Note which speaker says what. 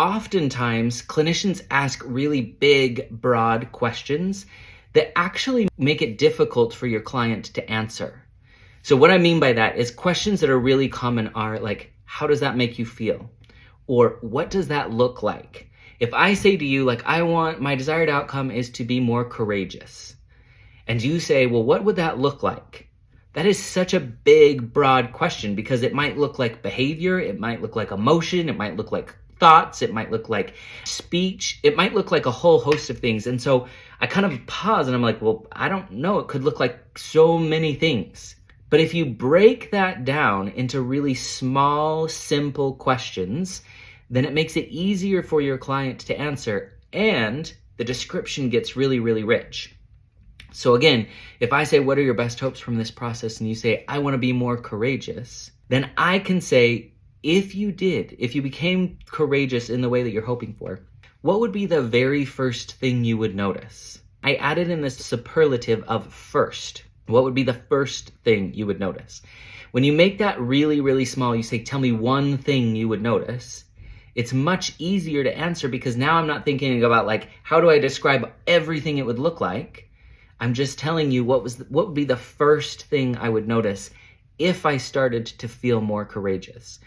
Speaker 1: oftentimes clinicians ask really big, broad questions that actually make it difficult for your client to answer. So what I mean by that is questions that are really common are like, how does that make you feel? Or what does that look like? If I say to you, like, my desired outcome is to be more courageous. And you say, well, what would that look like? That is such a big, broad question because it might look like behavior, it might look like emotion, it might look like thoughts, it might look like speech, it might look like a whole host of things. And so I kind of pause and I'm like, well, I don't know. It could look like so many things. But if you break that down into really small, simple questions, then it makes it easier for your client to answer and the description gets really, really rich. So again, if I say, what are your best hopes from this process? And you say, I want to be more courageous, then I can say, if you became courageous in the way that you're hoping for, what would be the very first thing you would notice? I added in this superlative of first. What would be the first thing you would notice? When you make that really, really small, you say, tell me one thing you would notice. It's much easier to answer because now I'm not thinking about like, how do I describe everything it would look like? I'm just telling you what would be the first thing I would notice if I started to feel more courageous.